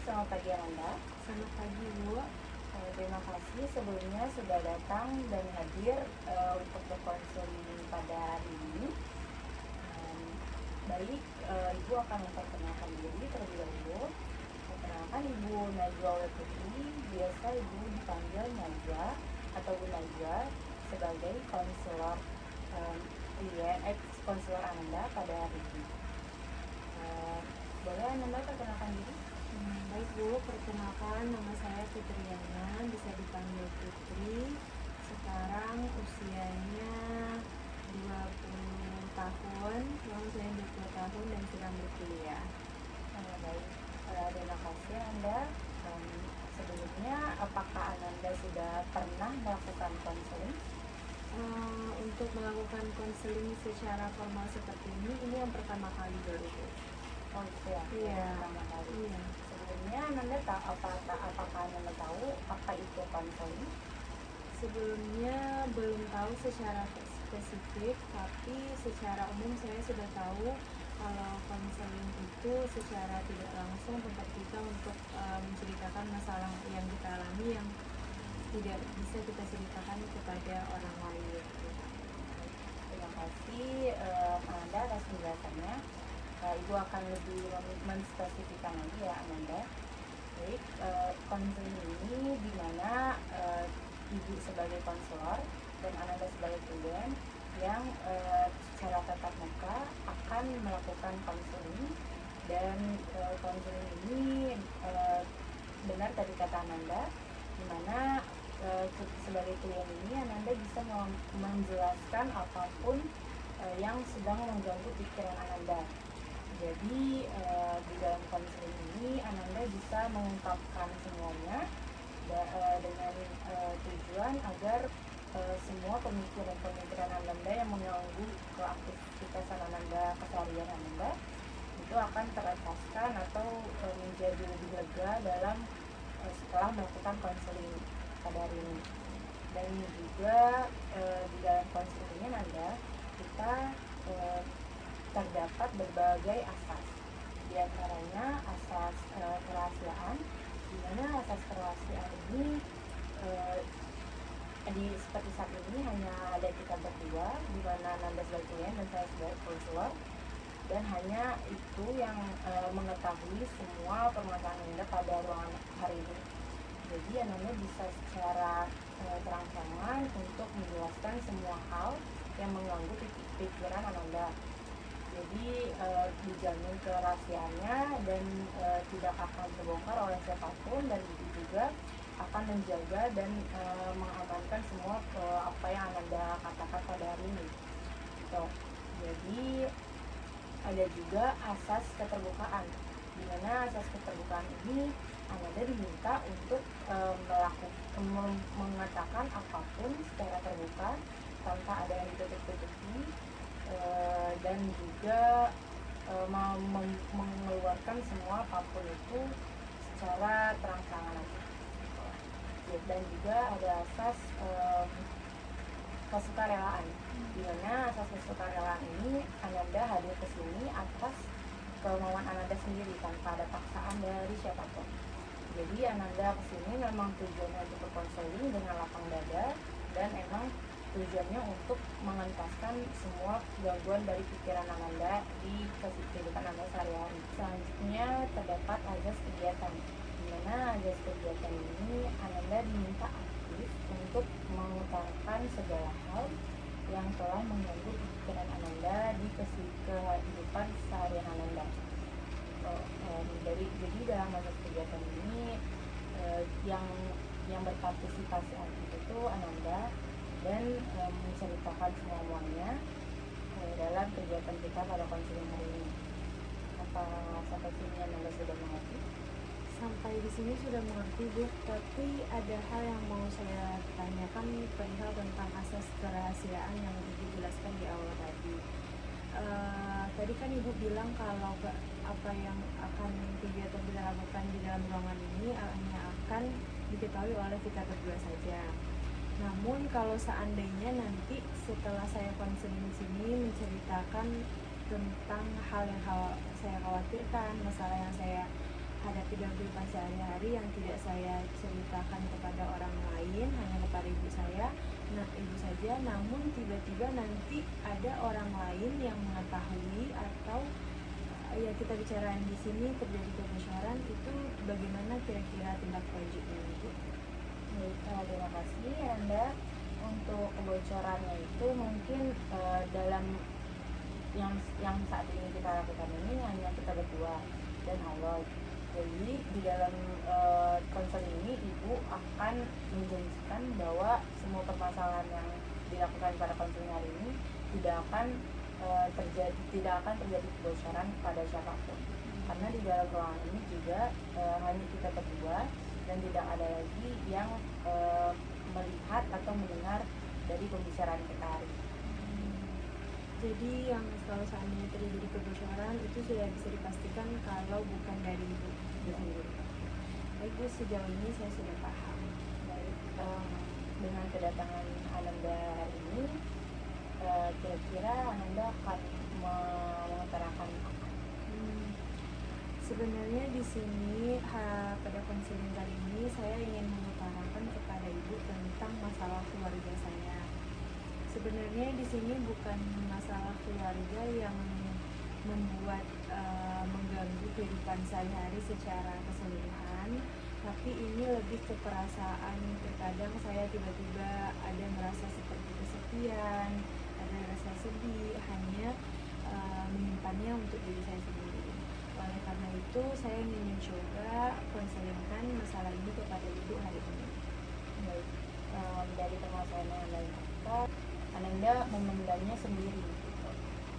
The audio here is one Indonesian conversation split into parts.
selamat pagi Ananda. Selamat pagi Bu. Terima kasih sebelumnya sudah datang dan hadir untuk berkonseling pada hari ini. Baik, Ibu akan memperkenalkan diri terlebih dahulu. Perkenalkan Ibu Najwa Putri, biasa Ibu dipanggil Najwa atau Bu Najwa sebagai konselor konselor Ananda pada hari ini. Boleh Ananda perkenalkan diri? Baik Bu, perkenalkan nama saya Fitriana, bisa dipanggil Putri. Sekarang usianya 20 tahun, saya 20 tahun dan sedang berkuliah. Baik, terima kasih Anda. Sebelumnya, apakah Ananda sudah pernah melakukan konseling? Untuk melakukan konseling secara formal seperti ini yang pertama kali baru Bu. Oh itu ya? Iya. Pertama kali. Iya. Sebelumnya Ananda tahu apakah Ananda tahu apa itu konseling? Sebelumnya belum tahu secara spesifik, tapi secara umum saya sudah tahu kalau konseling itu secara tidak langsung tempat kita untuk menceritakan masalah yang kita alami yang tidak bisa kita ceritakan kepada orang lain. Terima kasih Ananda atas penjelasannya. Ibu akan lebih menspesifikkan lagi ya Ananda. Baik, konseling ini di mana Ibu sebagai konselor dan Ananda sebagai klien yang secara tatap muka akan melakukan konseling dan konseling ini benar tadi kata Ananda, di mana sebagai klien ini Ananda bisa menjelaskan apapun yang sedang mengganggu pikiran Ananda. Jadi di dalam konseling ini Ananda bisa mengungkapkan semuanya dengan tujuan agar semua pemikiran Ananda yang mengganggu keaktifitasan Ananda, keseharian Ananda itu akan terlepaskan atau menjadi lebih lega dalam setelah melakukan konseling pada hari ini. Dan juga di dalam konseling ini Ananda kita terdapat berbagai asas, di antaranya asas kerahasiaan, di mana asas kerahasiaan ini seperti saat ini hanya ada kita berdua, di mana Ananda sebagai klien dan saya sebagai konselor, dan hanya itu yang mengetahui semua permasalahan Ananda pada ruangan hari ini. Jadi Ananda bisa secara terang-terangan untuk menjelaskan semua hal yang mengganggu pikiran Ananda. Jadi dijamin kerahasiaannya dan tidak akan terbongkar oleh siapapun, dan itu juga akan menjaga dan mengamankan semua apa yang Ananda katakan pada hari ini. Jadi ada juga asas keterbukaan, di mana asas keterbukaan ini Ananda diminta untuk mengatakan apapun secara terbuka tanpa ada yang ditutup-tutupi, dan juga mengeluarkan semua apapun itu secara terang-terangan aja. Dan juga ada asas kesukarelaan, di mana asas kesukarelaan ini Ananda hadir ke sini atas kemauan Ananda sendiri tanpa ada paksaan dari siapapun. Jadi Ananda kesini memang tujuannya untuk berkonseling dengan lapang dada, dan emang tujuannya untuk mengentaskan semua gangguan dari pikiran Ananda di kehidupan Ananda sehari-hari. Selanjutnya terdapat azas kegiatan, di mana azas kegiatan ini Ananda diminta aktif untuk mengutarakan segala hal yang telah mengganggu pikiran Ananda di kehidupan sehari-hari Ananda. Jadi dalam azas kegiatan ini yang berpartisipasi aktif itu Ananda, dan menceritakan semuanya dalam kegiatan kita pada konseling hari ini. Apa sampai sini Ananda sudah mengerti? Sampai di sini sudah mengerti Bu, tapi ada hal yang mau saya tanyakan perihal tentang asas kerahasiaan yang Ibu jelaskan di awal tadi. Tadi kan Ibu bilang kalau apa yang akan kegiatan kita lakukan di dalam ruangan ini hanya akan diketahui oleh kita berdua saja. Namun kalau seandainya nanti setelah saya konseling di sini menceritakan tentang hal yang saya khawatirkan, masalah yang saya hadapi kehidupan sehari-hari yang tidak saya ceritakan kepada orang lain, hanya kepada ibu saya, ibu saja. Namun tiba-tiba nanti ada orang lain yang mengetahui, atau ya kita bicarain di sini terjadi kebocoran, itu bagaimana kira-kira tindak lanjutnya itu? Baik, terima kasih Anda. Untuk kebocorannya itu mungkin dalam yang saat ini kita lakukan ini hanya kita berdua dan Allah. Jadi di dalam konseling ini ibu akan menjanjikan bahwa semua permasalahan yang dilakukan pada konseling hari ini tidak akan terjadi kebocoran pada siapapun, karena di dalam ruangan ini juga hanya kita berdua dan tidak ada lagi yang melihat atau mendengar dari pembicaraan kita hari ini. Jadi yang kalau seandainya terjadi kebocoran itu sudah bisa dipastikan kalau bukan dari ibu sendiri. Baik Bu, sejauh ini saya sudah paham. Baik, dengan kedatangan Ananda hari ini, kira-kira Ananda akan mengutarakan apa? Sebenarnya di sini pada konseling kali ini saya ingin mengutarakan kepada ibu tentang masalah keluarga saya. Sebenarnya di sini bukan masalah keluarga yang membuat mengganggu kehidupan sehari-hari secara keseluruhan, tapi ini lebih ke perasaan. Terkadang saya tiba-tiba ada merasa seperti kesepian, ada rasa sedih, hanya menyimpannya untuk diri saya sendiri. Oleh karena itu saya ingin mencoba konselingkan masalah ini kepada ibu hari ini. Baik, dari permasalahan yang Anda lakukan, Ananda memendamnya sendiri gitu.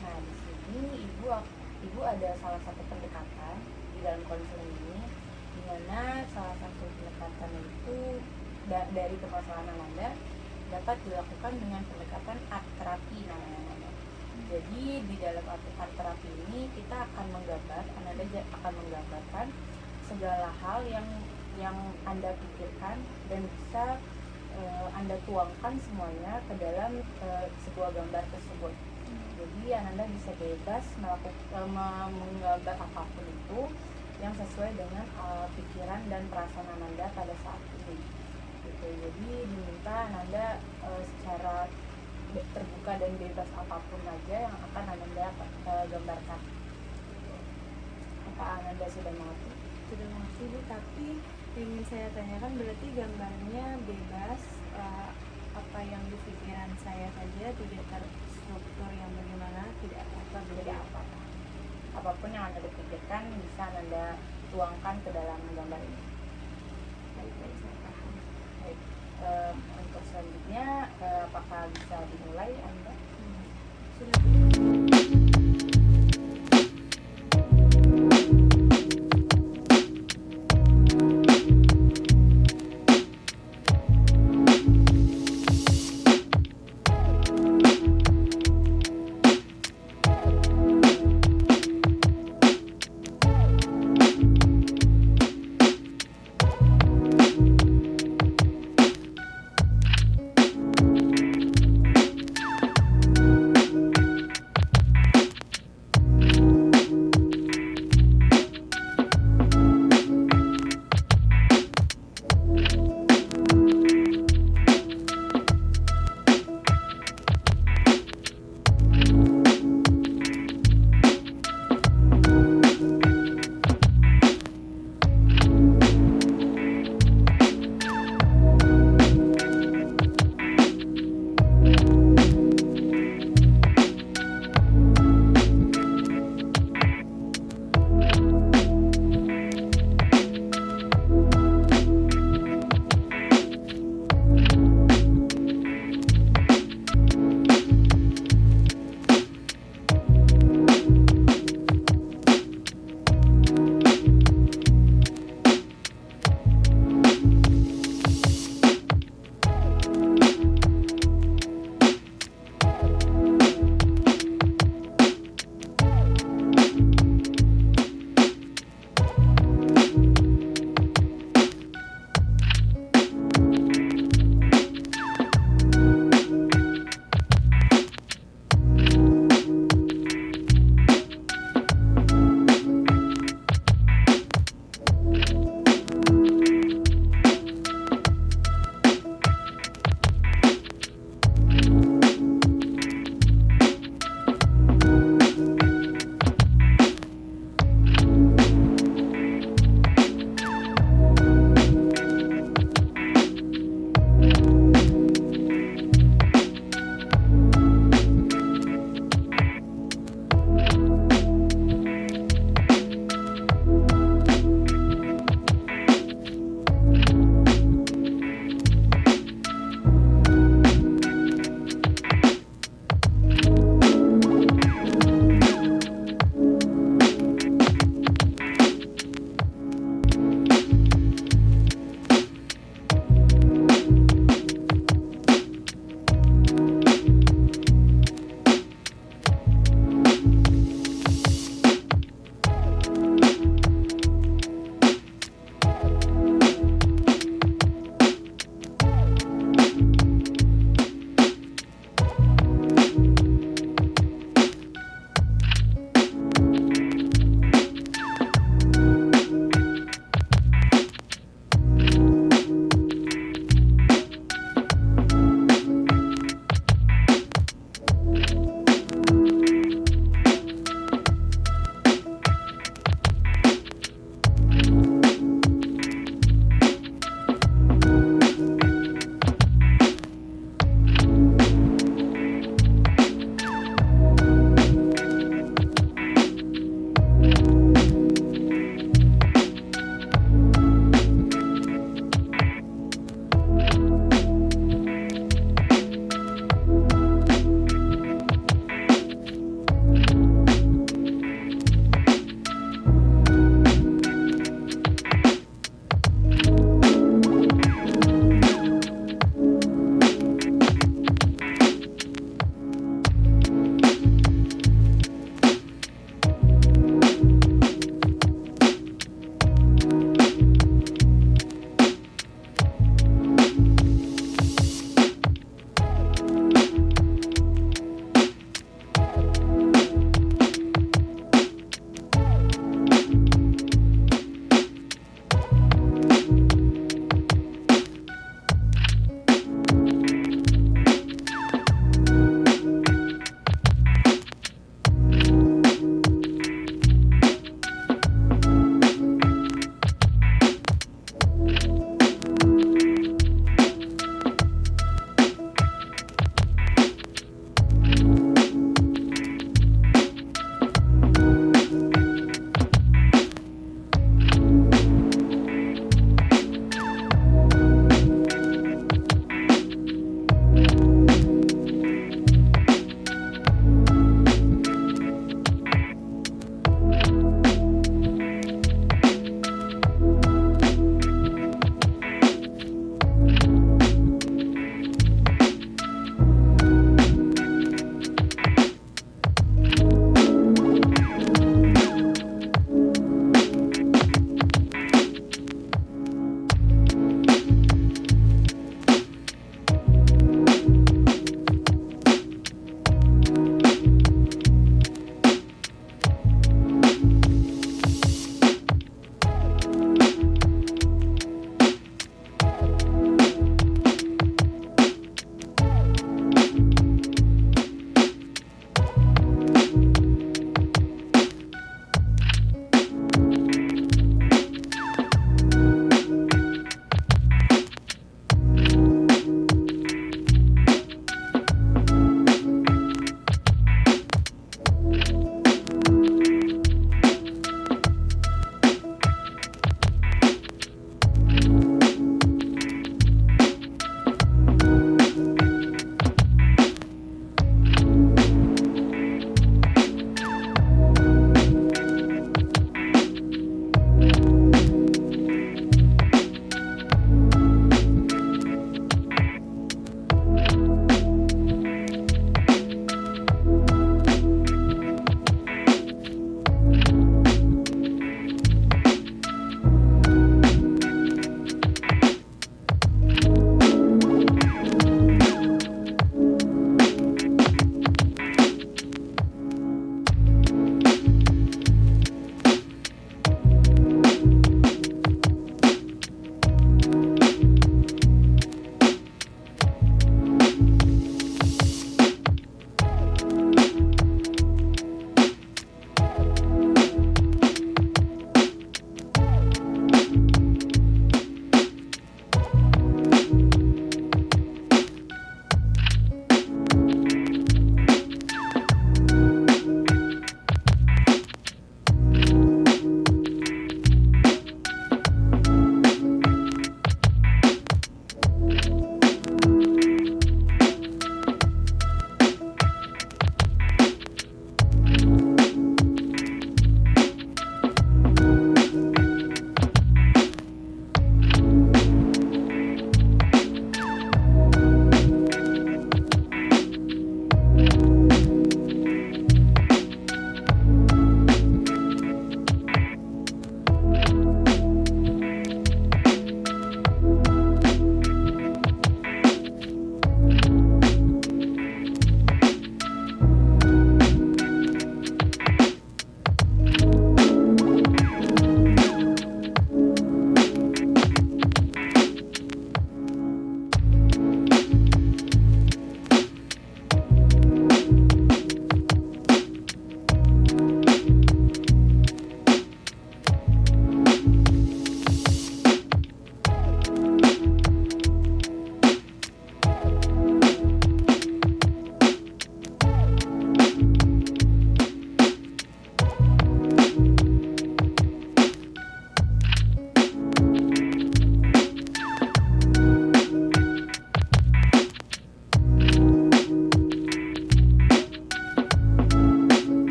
Nah, di sini ibu ada salah satu pendekatan di dalam konseling ini, di mana salah satu pendekatan itu dari permasalahan Ananda dapat dilakukan dengan pendekatan art terapi namanya. Jadi di dalam art terapi ini kita akan Ananda akan menggambarkan segala hal yang Anda pikirkan dan bisa Anda tuangkan semuanya ke dalam sebuah gambar tersebut. Jadi Ananda bisa bebas menggambar apapun itu yang sesuai dengan pikiran dan perasaan Ananda pada saat ini. Gitu. Jadi diminta Ananda secara terbuka dan bebas apapun aja yang akan Ananda gambarkan. Apa Ananda sudah mengerti? Sudah mengerti Bu, tapi yang ingin saya tanyakan berarti gambarnya bebas, apa yang di pikiran saya saja, tidak terstruktur yang bagaimana, tidak apa-apa. Apapun yang Anda pikirkan bisa Anda tuangkan ke dalam gambar ini. Baik, saya paham. Baik, untuk selanjutnya apakah bisa dimulai Anda? Sudah.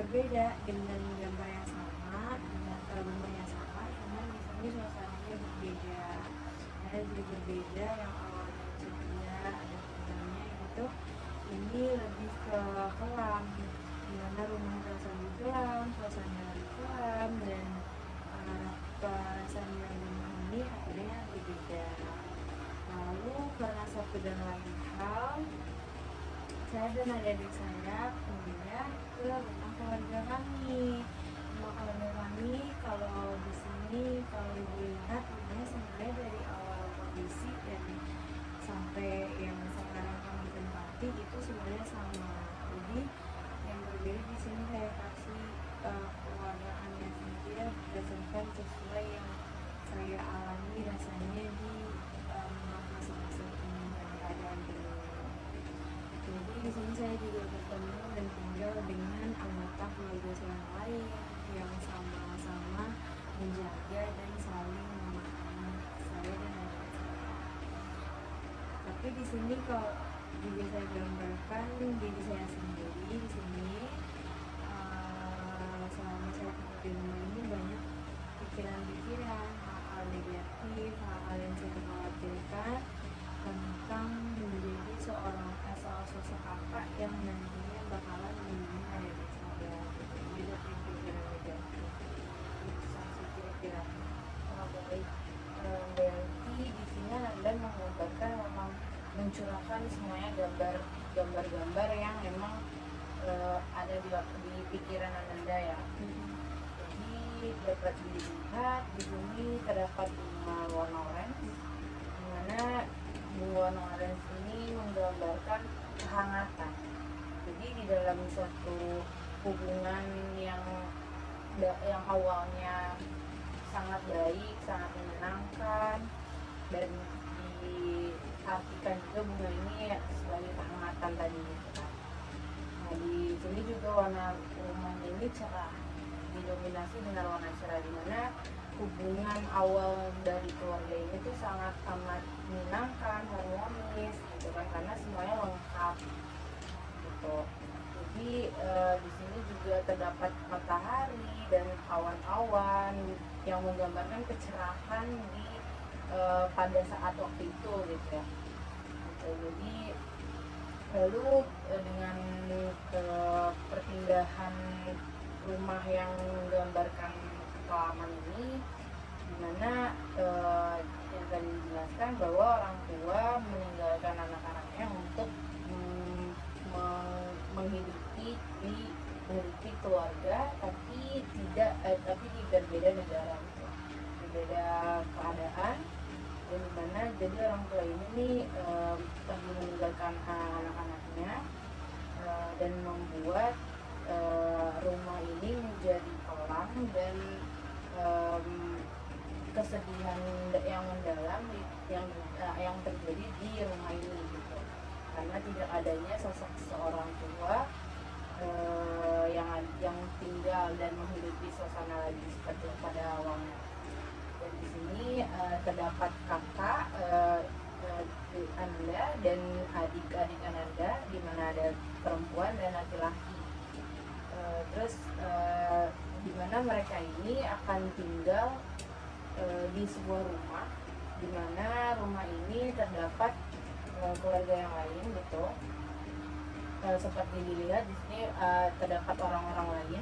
berbeda dengan gambar yang sama, dengan rumah yang sama, cuman di sini suasananya berbeda. Ada jadi berbeda, yang awalnya ceria ada hujannya gitu, ini lebih ke kelam, dimana rumah terasa lebih kelam, suasana lebih kelam, dan perasaan yang rumah ini akhirnya berbeda. Lalu karena satu dan lain hal, saya dan adik-adik saya pindah ke rumah keluarga kami. Rumah keluarga kami kalau di sini kalau ibu lihat rumahnya sebenarnya dari awal kondisi dan sampai yang sekarang kami tempati itu sebenarnya sama. Jadi yang berbeda di sini saya kasih keluargaannya saja berdasarkan sesuai yang saya alami rasanya di masing-masing keadaan ini. Jadi di sini saya juga bertemu dan tinggal dengan anggota keluarga saya yang lain yang sama-sama menjaga dan saling memahami saya dan adik saya. Tapi di sini kalau juga saya gambarkan diri saya sendiri di sini, selama saya tinggal di rumah ini banyak pikiran-pikiran, hal-hal negatif, hal-hal yang saya khawatirkan tentang menjadi seorang sosok kakak yang nantinya bakalan membimbing adik saya. Jadi ada pikiran negatif itu sih kira-kira. Baik, berarti di sini Anda menggambarkan memang mencurahkan semuanya gambar-gambar yang memang ada di pikiran Anda ya. Jadi dapat dilihat di sini terdapat bunga warna orange, di mana bunga warna orange ini menggambarkan kehangatan. Jadi di dalam suatu hubungan yang awalnya sangat baik, sangat menyenangkan, dan diartikan juga bunga ini sebagai kehangatan tadi gitu kan. Nah di sini juga warna rumah ini cerah, didominasi dengan warna cerah, di mana hubungan awal dari keluarga ini tuh sangat amat menyenangkan, harmonis gitu kan, karena semuanya lengkap gitu. Jadi di sini juga terdapat matahari dan awan-awan yang menggambarkan kecerahan di pada saat waktu itu gitu ya. Jadi lalu dengan perpindahan rumah yang menggambarkan kekelaman ini, dimana yang tadi dijelaskan bahwa orang tua meninggalkan anak-anaknya untuk menghidupi keluarga, tapi di berbeda negara gitu, berbeda keadaan, dan dimana jadi orang tua ini nih lagi meninggalkan anak-anaknya dan membuat rumah ini menjadi kelam dan kesedihan yang mendalam yang terjadi di rumah ini gitu, karena tidak adanya sosok seorang tua yang tinggal dan menghidupi suasana lagi seperti pada awalnya. Dan di sini terdapat kakak Anda dan adik-adik Anda, di mana ada perempuan dan laki-laki. Terus di mana mereka ini akan tinggal di sebuah rumah, di mana rumah ini terdapat keluarga yang lain gitu. Seperti dilihat di sini terdapat orang-orang lain,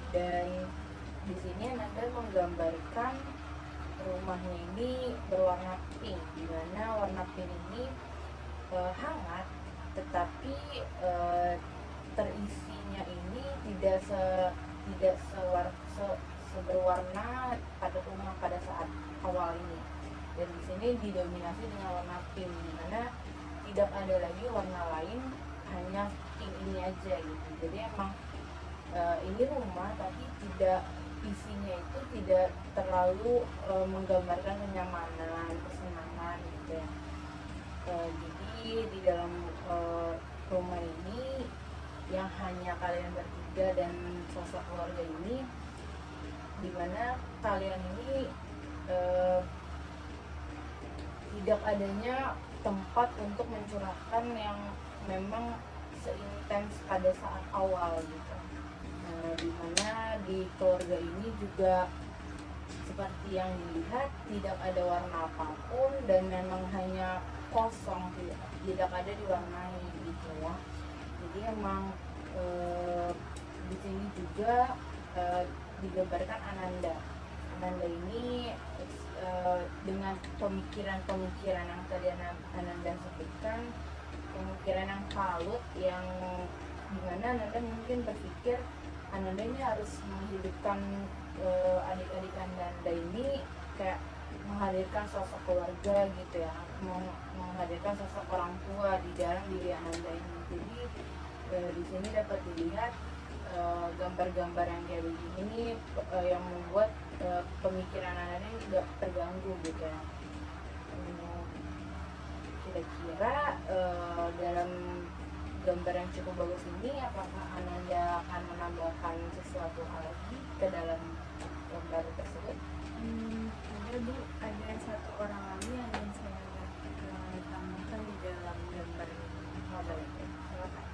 dan di sini Anda menggambarkan rumahnya ini berwarna pink, di mana warna pink ini hangat, tetapi terisinya ini tidak seberwarna pada rumah pada saat awal ini. Dan di sini didominasi dengan warna pink, di mana tidak ada lagi warna lain, hanya pink ini aja gitu. Jadi emang ini rumah, tapi tidak, isinya itu tidak terlalu menggambarkan kenyamanan, kesenangan gitu ya. Jadi di dalam rumah ini yang hanya kalian bertiga dan sosok keluarga ini, dimana kalian ini tidak adanya tempat untuk mencurahkan yang memang seintens pada saat awal gitu. di mana di keluarga ini juga seperti yang dilihat tidak ada warna apapun dan memang hanya kosong, tidak ada diwarnai gitu ya. Jadi emang di sini juga digambarkan Ananda. Ananda ini dengan pemikiran-pemikiran yang tadi Ananda sebutkan, pemikiran yang kalut, yang dimana Ananda mungkin berpikir Ananda ini harus menghidupkan adik-adik Ananda ini kayak menghadirkan sosok keluarga gitu ya, menghadirkan sosok orang tua di dalam diri Ananda ini. Jadi di sini dapat dilihat gambar-gambar yang kayak begini yang membuat pemikiran Ananda ini juga terganggu gitu ya. Kira-kira dalam gambar yang cukup bagus ini, apakah Ananda akan menambahkan sesuatu hal lagi ke dalam gambar tersebut? Ada Bu, ada satu orang lagi yang ingin saya tambahkan di dalam gambar ini. Oh, baik, silakan.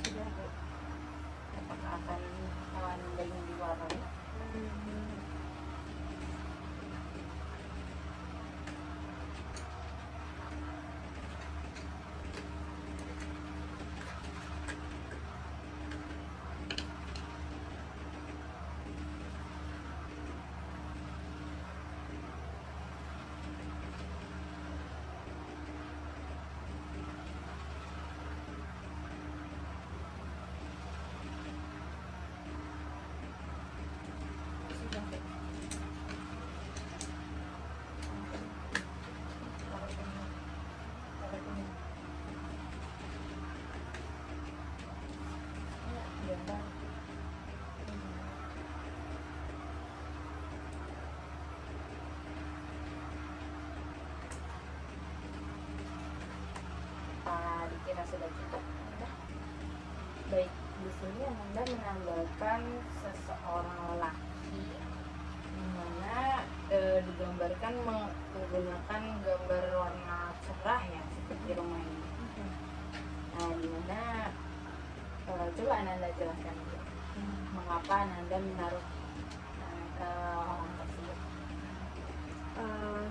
Sudah Bu. Apakah akan Ananda ingin diwarnai? Sudah Bu. Gambar. Dikira sudah cukup. Baik, di sini Ananda menambahkan seseorang lelaki di mana digambarkan menggunakan gambar warna cerah ya, seperti rumah ini. Nah, di mana coba Ananda jelaskan dulu, mengapa Ananda menaruh orang tersebut.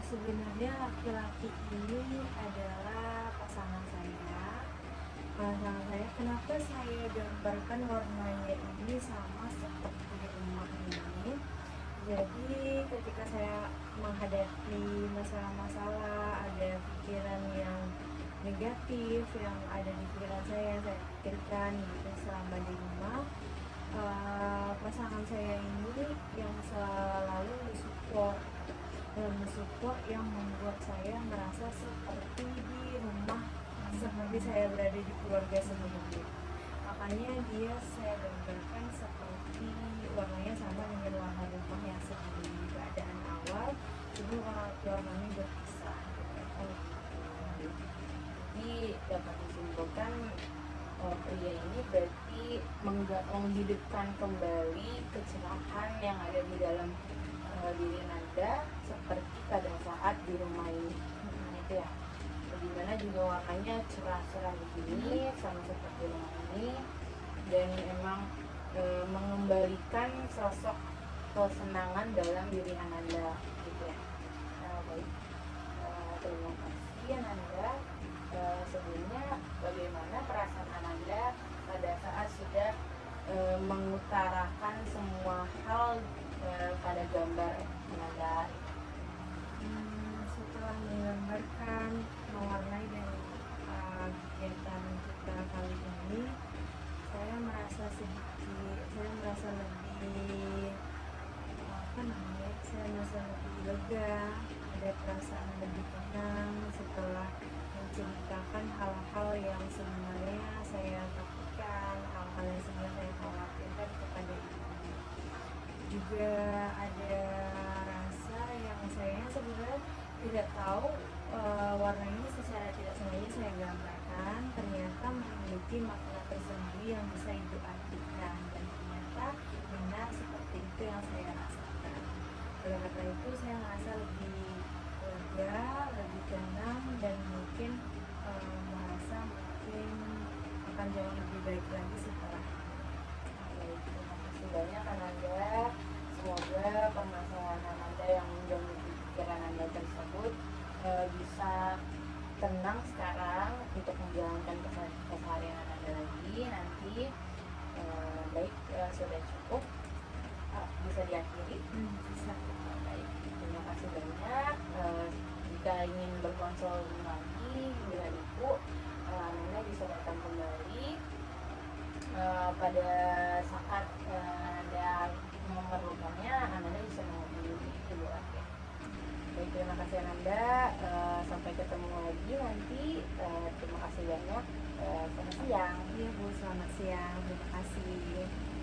Sebenarnya laki-laki ini adalah pasangan saya. Kenapa saya gambarkan warnanya ini sama seperti rumah ini? Jadi ketika saya menghadapi masalah-masalah, ada pikiran yang negatif yang ada di pikiran saya pikirkan gitu selama di rumah. Pasangan saya ini yang selalu mensupport yang membuat saya merasa seperti di rumah, seperti saya berada di keluarga sebelumnya. Makanya dia saya gambarkan seperti warnanya sama dengan warna rumah yang sebelum keadaan awal, itu warnanya berpisah. Jadi dapat disimpulkan pria ini berarti menghidupkan kembali kecerahan yang ada di dalam diri Nanda seperti pada saat di rumah ini. Itu ya, dimana juga warnanya cerah-cerah begini sama seperti rumah ini, dan memang mengembalikan sosok kesenangan dalam diri Ananda gitu ya. Baik, terima kasih Ananda. Sebelumnya bagaimana perasaan Ananda pada saat sudah mengutarakan semua hal pada gambar Ananda? Setelah menggambarkan, mewarnai dan kegiatan kita kali ini, saya merasa lebih saya merasa lebih lega, ada perasaan lebih tenang setelah menceritakan hal-hal yang sebenarnya saya takutkan, hal-hal yang sebenarnya saya khawatirkan kepada ibu. Juga ada rasa yang saya sebenarnya tidak tahu, warna ini secara tidak sengaja saya gambarkan ternyata memiliki makna tersendiri yang bisa ibu artikan, dan ternyata benar seperti itu yang saya rasakan. Oleh karena itu saya merasa lebih lega, lebih tenang, dan mungkin merasa mungkin akan jauh lebih baik lagi setelah. Baik, terima kasih banyak Ananda. Semoga permasalahan Ananda yang menjadi pikiran Anda tersebut bisa tenang sekarang untuk menjalankan keseharian Anda lagi. Nanti baik, sudah cukup, bisa diakhiri. Bisa. Baik, terima kasih banyak. Jika ingin berkonsul lagi dengan Ibu, Anda bisa datang kembali pada saat Anda memerlukannya. Anda bisa menghubungi Ibu lagi. Baik, terima kasih Anda. Sampai ketemu lagi nanti. Terima kasih banyak. Selamat siang. Iya Bu, selamat siang. Terima kasih.